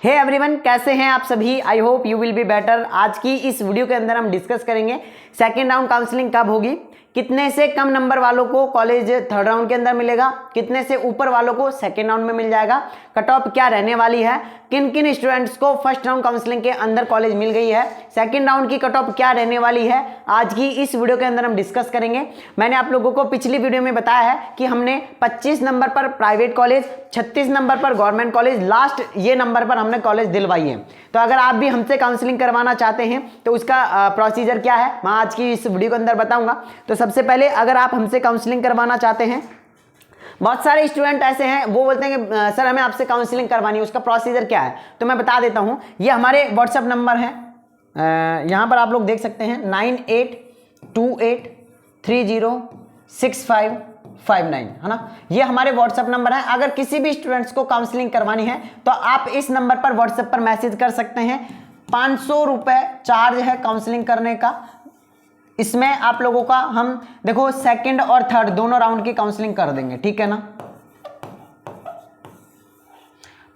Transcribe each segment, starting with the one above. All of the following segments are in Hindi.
हे एवरीवन, कैसे हैं आप सभी। I hope you will be better. आज की इस वीडियो के अंदर हम डिस्कस करेंगे सेकेंड राउंड काउंसलिंग कब होगी, कितने से कम नंबर वालों को कॉलेज थर्ड राउंड के अंदर मिलेगा, कितने से ऊपर वालों को सेकेंड राउंड में मिल जाएगा, कट ऑफ क्या रहने वाली है, किन किन स्टूडेंट्स को फर्स्ट राउंड काउंसलिंग के अंदर कॉलेज मिल गई है, सेकेंड राउंड की कट ऑफ क्या रहने वाली है, आज की इस वीडियो के अंदर हम डिस्कस करेंगे। मैंने आप लोगों को पिछली वीडियो में बताया है कि हमने 25 नंबर पर प्राइवेट कॉलेज, 36 नंबर पर गवर्नमेंट कॉलेज, लास्ट ये नंबर पर हमने कॉलेज दिलवाई है। तो अगर आप भी हमसे काउंसलिंग करवाना चाहते हैं तो उसका प्रोसीजर क्या है मैं आज की इस वीडियो के अंदर बताऊंगा। तो सबसे पहले अगर आप हमसे काउंसलिंग करवाना चाहते हैं, बहुत सारे स्टूडेंट ऐसे हैं वो बोलते हैं कि सर हमें आपसे काउंसलिंग करवानी है, उसका प्रोसीजर क्या है। तो मैं बता देता हूं, ये हमारे व्हाट्सएप नंबर है, यहां पर आप लोग देख सकते हैं 9828306559 है ना। ये हमारे व्हाट्सएप नंबर है। अगर किसी भी स्टूडेंट्स को काउंसलिंग करवानी है तो आप इस नंबर पर व्हाट्सएप पर मैसेज कर सकते हैं। 500 रुपये चार्ज है काउंसलिंग करने का। इसमें आप लोगों का हम देखो सेकंड और थर्ड दोनों राउंड की काउंसलिंग कर देंगे, ठीक है ना,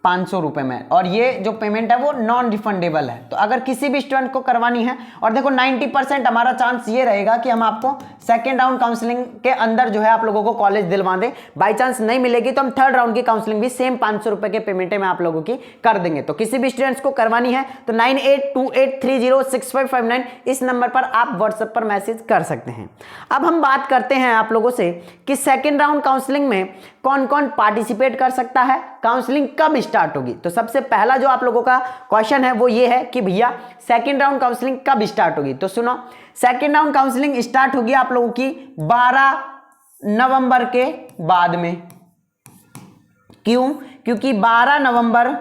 500 रुपए में। और ये जो पेमेंट है वो नॉन रिफंडेबल है। तो अगर किसी भी स्टूडेंट को करवानी है, और देखो 90% हमारा चांस ये रहेगा कि हम आपको सेकेंड राउंड काउंसलिंग के अंदर जो है आप लोगों को कॉलेज दिलवा दें। बाई चांस नहीं मिलेगी तो हम थर्ड राउंड की काउंसलिंग भी सेम 500 रुपए के पेमेंट में आप लोगों की कर देंगे। तो किसी भी स्टूडेंट्स को करवानी है तो 9828306559 इस नंबर पर आप व्हाट्सएप पर मैसेज कर सकते हैं। अब हम बात करते हैं आप लोगों से कि सेकेंड राउंड काउंसलिंग में कौन कौन पार्टिसिपेट कर सकता है, काउंसलिंग कब स्टार्ट होगी। तो सबसे पहला जो आप लोगों का क्वेश्चन है वो ये है कि भैया सेकेंड राउंड काउंसलिंग कब स्टार्ट होगी। तो सुनो, सेकेंड राउंड काउंसलिंग स्टार्ट होगी आप लोगों की 12 नवंबर के बाद में। क्यों? क्योंकि 12 नवंबर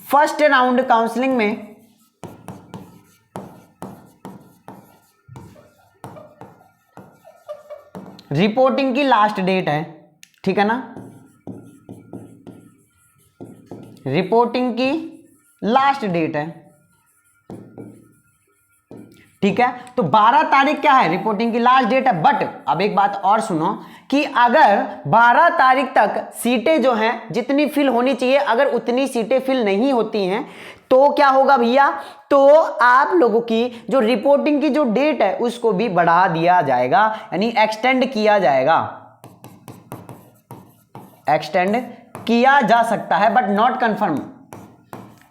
फर्स्ट राउंड काउंसलिंग में रिपोर्टिंग की लास्ट डेट है, ठीक है ना, रिपोर्टिंग की लास्ट डेट है, ठीक है। तो 12 तारीख क्या है, रिपोर्टिंग की लास्ट डेट है। बट अब एक बात और सुनो कि अगर 12 तारीख तक सीटें जो हैं जितनी फिल होनी चाहिए, अगर उतनी सीटें फिल नहीं होती हैं तो क्या होगा भैया, तो आप लोगों की जो रिपोर्टिंग की जो डेट है उसको भी बढ़ा दिया जाएगा, यानी एक्सटेंड किया जाएगा। एक्सटेंड किया जा सकता है बट नॉट कंफर्म,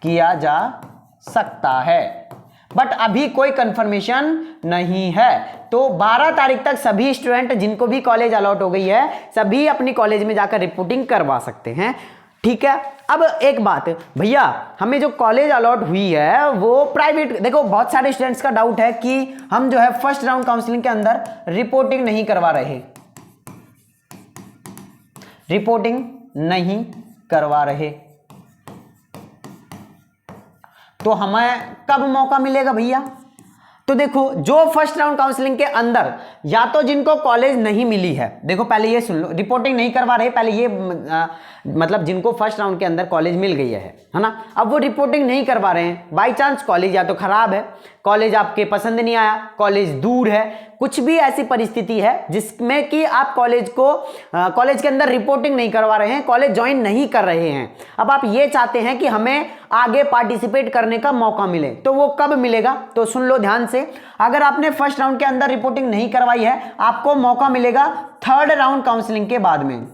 किया जा सकता है बट अभी कोई कंफर्मेशन नहीं है। तो 12 तारीख तक सभी स्टूडेंट जिनको भी कॉलेज अलॉट हो गई है सभी अपनी कॉलेज में जाकर रिपोर्टिंग करवा सकते हैं, ठीक है। अब एक बात भैया, हमें जो कॉलेज अलॉट हुई है वो प्राइवेट, देखो बहुत सारे स्टूडेंट्स का डाउट है कि हम जो है फर्स्ट राउंड काउंसलिंग के अंदर रिपोर्टिंग नहीं करवा रहे, रिपोर्टिंग नहीं करवा रहे, तो हमें कब मौका मिलेगा भैया। तो देखो जो फर्स्ट राउंड काउंसलिंग के अंदर या तो जिनको कॉलेज नहीं मिली है, देखो पहले ये सुन लो, रिपोर्टिंग नहीं करवा रहे, पहले ये मतलब जिनको फर्स्ट राउंड के अंदर कॉलेज मिल गई है ना, अब वो रिपोर्टिंग नहीं करवा रहे हैं। बाई चांस कॉलेज या तो खराब है, कॉलेज आपके पसंद नहीं आया, कॉलेज दूर है, कुछ भी ऐसी परिस्थिति है जिसमें कि आप कॉलेज के अंदर रिपोर्टिंग नहीं करवा रहे हैं, कॉलेज ज्वाइन नहीं कर रहे हैं। अब आप ये चाहते हैं कि हमें आगे पार्टिसिपेट करने का मौका मिले, तो वो कब मिलेगा, तो सुन लो ध्यान से। अगर आपने फर्स्ट राउंड के अंदर रिपोर्टिंग नहीं करवाई है, आपको मौका मिलेगा थर्ड राउंड काउंसलिंग के बाद में।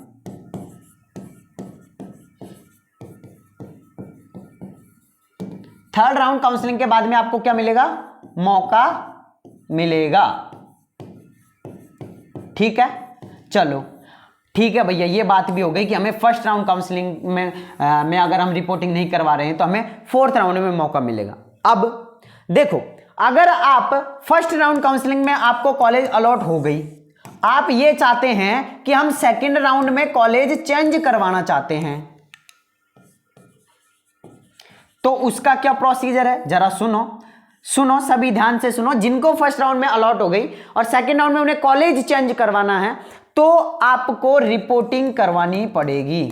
थर्ड राउंड काउंसलिंग के बाद में आपको क्या मिलेगा, मौका मिलेगा, ठीक है। चलो ठीक है भैया, ये बात भी हो गई कि हमें फर्स्ट राउंड काउंसलिंग में अगर हम रिपोर्टिंग नहीं करवा रहे हैं तो हमें फोर्थ राउंड में मौका मिलेगा। अब देखो, अगर आप फर्स्ट राउंड काउंसलिंग में आपको कॉलेज अलॉट हो गई, आप ये चाहते हैं कि हम सेकंड राउंड में कॉलेज चेंज करवाना चाहते हैं, तो उसका क्या प्रोसीजर है जरा सुनो सभी ध्यान से सुनो। जिनको फर्स्ट राउंड में अलॉट हो गई और सेकंड राउंड में उन्हें कॉलेज चेंज करवाना है तो आपको रिपोर्टिंग करवानी पड़ेगी,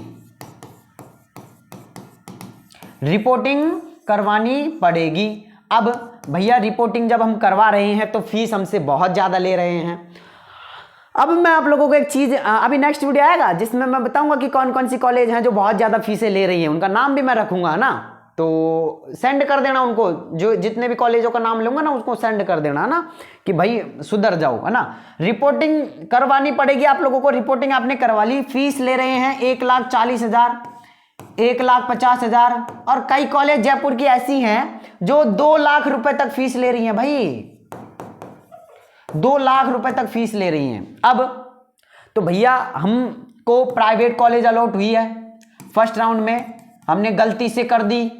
रिपोर्टिंग करवानी पड़ेगी। अब भैया रिपोर्टिंग जब हम करवा रहे हैं तो फीस हमसे बहुत ज्यादा ले रहे हैं। अब मैं आप लोगों को एक चीज, अभी नेक्स्ट वीडियो आएगा जिसमें मैं बताऊंगा कि कौन कौन सी कॉलेज हैं जो बहुत ज्यादा फीसें ले रही हैं, उनका नाम भी मैं रखूंगा ना। तो सेंड कर देना उनको, जो जितने भी कॉलेजों का नाम लूंगा ना उसको सेंड कर देना ना, कि भाई सुधर जाओ, है ना। रिपोर्टिंग करवानी पड़ेगी आप लोगों को, रिपोर्टिंग आपने करवा ली। फीस ले रहे हैं 1,40,000, 1,50,000, और कई कॉलेज जयपुर की ऐसी हैं जो 2 लाख रुपए तक फीस ले रही हैं भाई, 2 लाख रुपए तक फीस ले रही हैं। अब तो भैया हमको प्राइवेट कॉलेज अलॉट हुई है, फर्स्ट राउंड में हमने गलती से कर दी,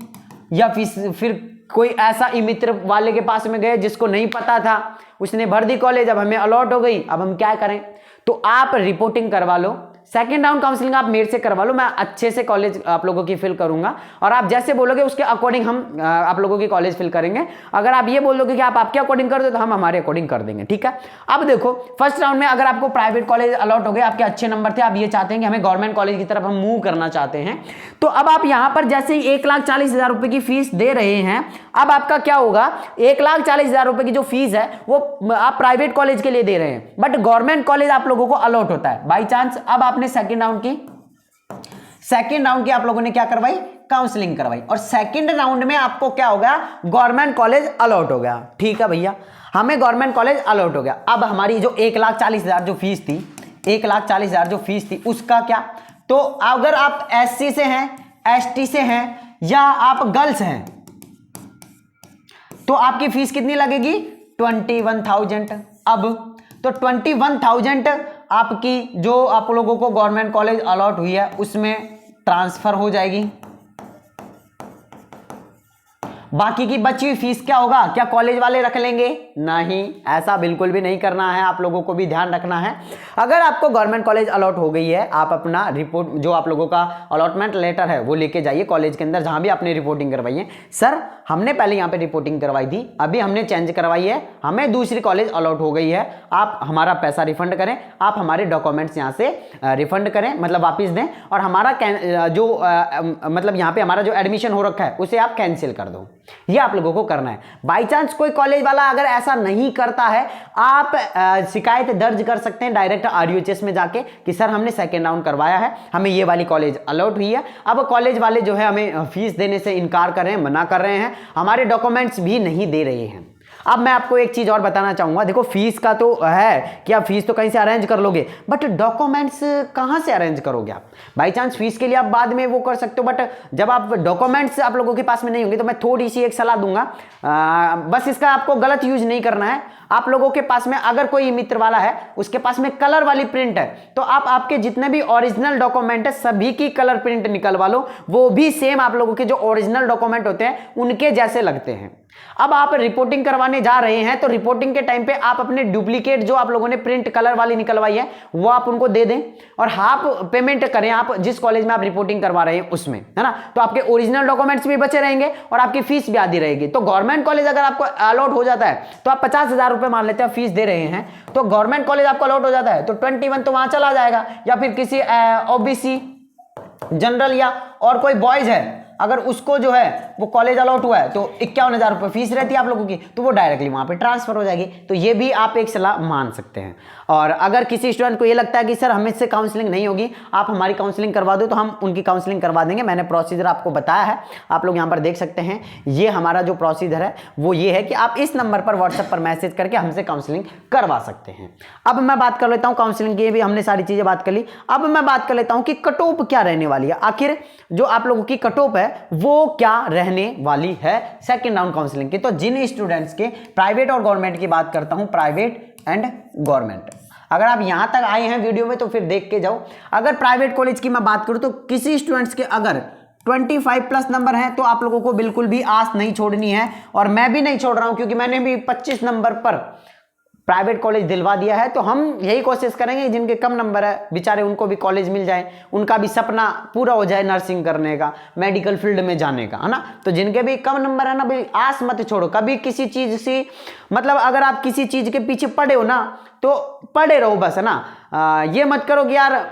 या फिर कोई ऐसा ई मित्र वाले के पास में गए जिसको नहीं पता था, उसने भर दी कॉलेज, अब हमें अलॉट हो गई, अब हम क्या करें। तो आप रिपोर्टिंग करवा लो, सेकेंड राउंड काउंसलिंग आप मेरे से करवा लो, मैं अच्छे से कॉलेज आप लोगों की फिल करूंगा, और आप जैसे बोलोगे उसके अकॉर्डिंग हम आप लोगों की कॉलेज फिल करेंगे। अगर आप ये बोलोगे कि आप आपके अकॉर्डिंग कर दो तो हम हमारे अकॉर्डिंग कर देंगे, ठीक है। अब देखो फर्स्ट राउंड में अगर आपको प्राइवेट कॉलेज अलॉट हो गए, आपके अच्छे नंबर थे, आप ये चाहते हैं कि हमें गवर्नमेंट कॉलेज की तरफ हम मूव करना चाहते हैं, तो अब आप यहां पर जैसे ही 1,40,000 रुपए की फीस दे रहे हैं, अब आपका क्या होगा, 1,40,000 रुपए की जो फीस है वो आप प्राइवेट कॉलेज के लिए दे रहे हैं, बट गवर्नमेंट कॉलेज आप लोगों को अलॉट होता है बाई चांस। अब आपने सेकेंड राउंड की आप लोगों ने क्या करवाई, काउंसलिंग करवाई, और सेकंड राउंड में आपको क्या हो गया, गवर्नमेंट कॉलेज अलॉट हो गया। ठीक है भैया, हमें गवर्नमेंट कॉलेज अलॉट हो गया। अब हमारी जो 1,40,000 जो फीस थी, 1,40,000 जो फीस थी उसका क्या, तो अगर आप SC से हैं, ST से हैं, या आप गर्ल्स हैं, तो आपकी फीस कितनी लगेगी, 21,000। अब तो 21,000 आपकी जो आप लोगों को गवर्नमेंट कॉलेज अलॉट हुई है उसमें ट्रांसफर हो जाएगी। बाकी की बची हुई फीस क्या होगा, क्या कॉलेज वाले रख लेंगे, नहीं, ऐसा बिल्कुल भी नहीं करना है, आप लोगों को भी ध्यान रखना है। अगर आपको गवर्नमेंट कॉलेज अलॉट हो गई है, आप अपना रिपोर्ट जो आप लोगों का अलॉटमेंट लेटर है वो लेके जाइए कॉलेज के अंदर जहां भी आपने रिपोर्टिंग करवाई है। सर हमने पहले यहाँ पे रिपोर्टिंग करवाई थी, अभी हमने चेंज करवाई है, हमें दूसरी कॉलेज अलॉट हो गई है, आप हमारा पैसा रिफंड करें, आप हमारे डॉक्यूमेंट्स यहाँ से रिफंड करें, मतलब वापिस दें, और हमारा जो मतलब यहाँ पे हमारा जो एडमिशन हो रखा है उसे आप कैंसिल कर दो। ये आप लोगों को करना है। बाई चांस कोई कॉलेज वाला अगर ऐसा नहीं करता है, आप शिकायत दर्ज कर सकते हैं डायरेक्ट RUHS में जाके कि सर हमने सेकेंड राउंड करवाया है, हमें ये वाली कॉलेज अलॉट हुई है, अब कॉलेज वाले जो है हमें फीस देने से इनकार कर रहे हैं, मना कर रहे हैं, हमारे डॉक्यूमेंट्स भी नहीं दे रहे हैं। अब मैं आपको एक चीज और बताना चाहूंगा, देखो फीस का तो है कि आप फीस तो कहीं से अरेंज कर लोगे, बट डॉक्यूमेंट्स कहां से अरेंज करोगे आप। बाई चांस फीस के लिए आप बाद में वो कर सकते हो, बट जब आप डॉक्यूमेंट्स आप लोगों के पास में नहीं होंगे, तो मैं थोड़ी सी एक सलाह दूंगा, बस इसका आपको गलत यूज नहीं करना है। आप लोगों के पास में अगर कोई मित्र वाला है उसके पास में कलर वाली प्रिंट है, तो आप आपके जितने भी ओरिजिनल डॉक्यूमेंट है सभी की कलर प्रिंट निकलवा लो, वो भी सेम आप लोगों के जो ओरिजिनल डॉक्यूमेंट होते हैं उनके जैसे लगते हैं। अब आप रिपोर्टिंग करवाने जा रहे हैं, तो रिपोर्टिंग के टाइम पे आप अपने डुप्लीकेट जो आप लोगों ने प्रिंट कलर वाली निकलवाई है वो आप उनको दे दें, और हाफ पेमेंट करें आप जिस कॉलेज में आप रिपोर्टिंग करवा रहे हैं उसमें, है ना। तो आपके ओरिजिनल डॉक्यूमेंट्स भी बचे रहेंगे और आपकी फीस भी आधी रहेगी। तो गवर्नमेंट कॉलेज अगर आपको अलॉट हो जाता है, तो आप 50,000 रुपए मान लेते हैं फीस दे रहे हैं, तो गवर्नमेंट कॉलेज आपको अलॉट हो जाता है, तो 21 तो वहां चला जाएगा, या फिर किसी OBC जनरल या और कोई बॉयज है अगर उसको जो है वो कॉलेज अलॉट हुआ है, तो 51,000 रुपए फीस रहती है आप लोगों की, तो वो डायरेक्टली वहां पे ट्रांसफर हो जाएगी। तो ये भी आप एक सलाह मान सकते हैं। और अगर किसी स्टूडेंट को ये लगता है कि सर हमें इससे काउंसलिंग नहीं होगी, आप हमारी काउंसलिंग करवा दो, तो हम उनकी काउंसलिंग करवा देंगे। मैंने प्रोसीजर आपको बताया है, आप लोग यहाँ पर देख सकते हैं। ये हमारा जो प्रोसीजर है वो ये है कि आप इस नंबर पर व्हाट्सएप पर मैसेज करके हमसे काउंसलिंग करवा सकते हैं। अब मैं बात कर लेता हूँ काउंसलिंग की, भी हमने सारी चीजें बात कर ली। अब मैं बात कर लेता हूँ कि कट ऑफ क्या रहने वाली है, आखिर जो आप लोगों की कट ऑफ है वो क्या रहने वाली है सेकेंड राउंड काउंसलिंग की। तो जिन स्टूडेंट्स के प्राइवेट और गवर्नमेंट की बात करता हूं, प्राइवेट एंड गवर्नमेंट, अगर आप यहां तक आए हैं वीडियो में तो फिर देख के जाओ। अगर प्राइवेट कॉलेज की मैं बात करूं तो किसी स्टूडेंट्स के अगर 25 प्लस नंबर हैं तो आप लोगों को बिल्कुल भी आस नहीं छोड़नी है, और मैं भी नहीं छोड़ रहा हूं, क्योंकि मैंने भी 25 नंबर पर प्राइवेट कॉलेज दिलवा दिया है। तो हम यही कोशिश करेंगे जिनके कम नंबर है बेचारे उनको भी कॉलेज मिल जाए, उनका भी सपना पूरा हो जाए नर्सिंग करने का, मेडिकल फील्ड में जाने का, है ना। तो जिनके भी कम नंबर है ना भाई, आस मत छोड़ो कभी किसी चीज से, मतलब अगर आप किसी चीज के पीछे पड़े हो ना तो पड़े रहो बस, है ना। ये मत करो कि यार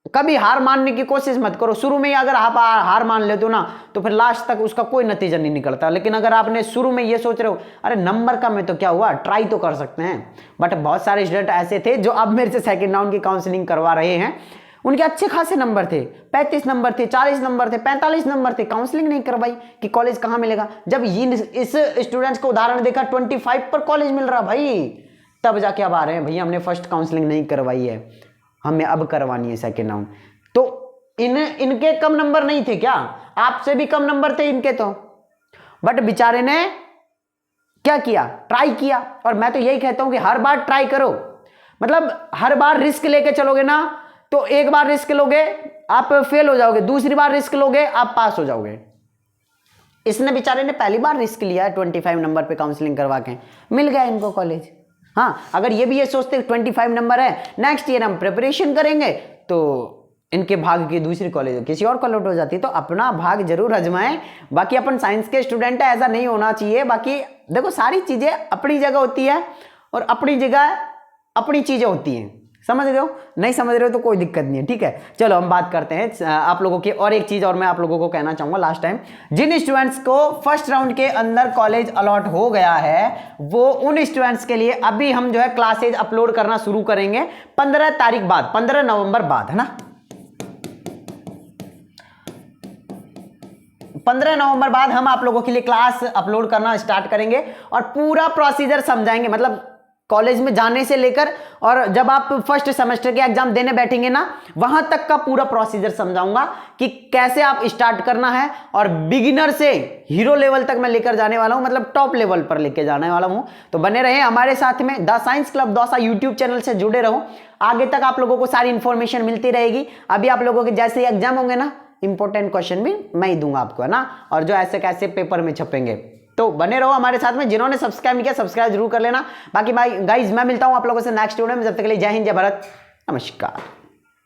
कभी हार मानने की कोशिश मत करो। शुरू में ही अगर आप हार मान लेते हो ना तो फिर लास्ट तक उसका कोई नतीजा नहीं निकलता। लेकिन अगर आपने शुरू में ये सोच रहे हो अरे नंबर कम है तो क्या हुआ, ट्राई तो कर सकते हैं। बट बहुत सारे स्टूडेंट ऐसे थे जो अब मेरे से सेकंड राउंड की काउंसलिंग करवा रहे हैं, उनके अच्छे खासे नंबर थे, 35 नंबर थे, 40 नंबर थे, 45 नंबर थे, काउंसलिंग नहीं करवाई कि कॉलेज कहाँ मिलेगा। जब इस स्टूडेंट्स को उदाहरण देखा 25 पर कॉलेज मिल रहा भाई, तब जाके अब आ रहे हैं भैया हमने फर्स्ट काउंसलिंग नहीं करवाई है, हमें अब करवानी है सेकेंड राउंड। तो इनके कम नंबर नहीं थे क्या? आपसे भी कम नंबर थे इनके तो, बट बेचारे ने क्या किया? ट्राई किया। और मैं तो यही कहता हूं कि हर बार ट्राई करो, मतलब हर बार रिस्क लेके चलोगे ना, तो एक बार रिस्क लोगे आप फेल हो जाओगे, दूसरी बार रिस्क लोगे आप पास हो जाओगे। इसने बेचारे ने पहली बार रिस्क लिया, 25 नंबर पे काउंसलिंग करवा के मिल गया इनको कॉलेज। हाँ, अगर ये भी ये सोचते 25 नंबर है, नेक्स्ट ईयर हम प्रिपरेशन करेंगे, तो इनके भाग की दूसरी कॉलेज किसी और कॉलेज हो जाती। तो अपना भाग जरूर आजमाएं। बाकी अपन साइंस के स्टूडेंट है, ऐसा नहीं होना चाहिए। बाकी देखो सारी चीजें अपनी जगह होती है और अपनी जगह अपनी चीजें होती हैं, समझ रहे हो? नहीं समझ रहे हो तो कोई दिक्कत नहीं है, ठीक है। चलो हम बात करते हैं आप लोगों की। और एक चीज और मैं आप लोगों को कहना चाहूंगा लास्ट टाइम, जिन स्टूडेंट्स को फर्स्ट राउंड के अंदर कॉलेज अलॉट हो गया है, वो उन स्टूडेंट्स के लिए अभी हम जो है क्लासेज अपलोड करना शुरू करेंगे 15 तारीख बाद, 15 नवंबर बाद, है ना। 15 नवंबर बाद हम आप लोगों के लिए क्लास अपलोड करना स्टार्ट करेंगे और पूरा प्रोसीजर समझाएंगे, मतलब कॉलेज में जाने से लेकर और जब आप फर्स्ट सेमेस्टर के एग्जाम देने बैठेंगे ना, वहां तक का पूरा प्रोसीजर समझाऊंगा कि कैसे आप स्टार्ट करना है। और बिगिनर से हीरो लेवल तक मैं लेकर जाने वाला हूं, मतलब टॉप लेवल पर लेकर जाने वाला हूं। तो बने रहे हमारे साथ में, the science club Dausa YouTube channel से जुड़े रहो। आगे तक आप लोगों को सारी इंफॉर्मेशन मिलती रहेगी। अभी आप लोगों के जैसे एग्जाम होंगे ना, इंपॉर्टेंट क्वेश्चन भी मैं ही दूंगा आपको, है ना, और जो ऐसे कैसे पेपर में छपेंगे। तो बने रहो हमारे साथ में। जिन्होंने सब्सक्राइब नहीं किया सब्सक्राइब जरूर कर लेना। बाकी भाई गाइज मैं मिलता हूं आप लोगों से नेक्स्ट वीडियो में। जब तक के लिए जय हिंद, जय भारत, नमस्कार।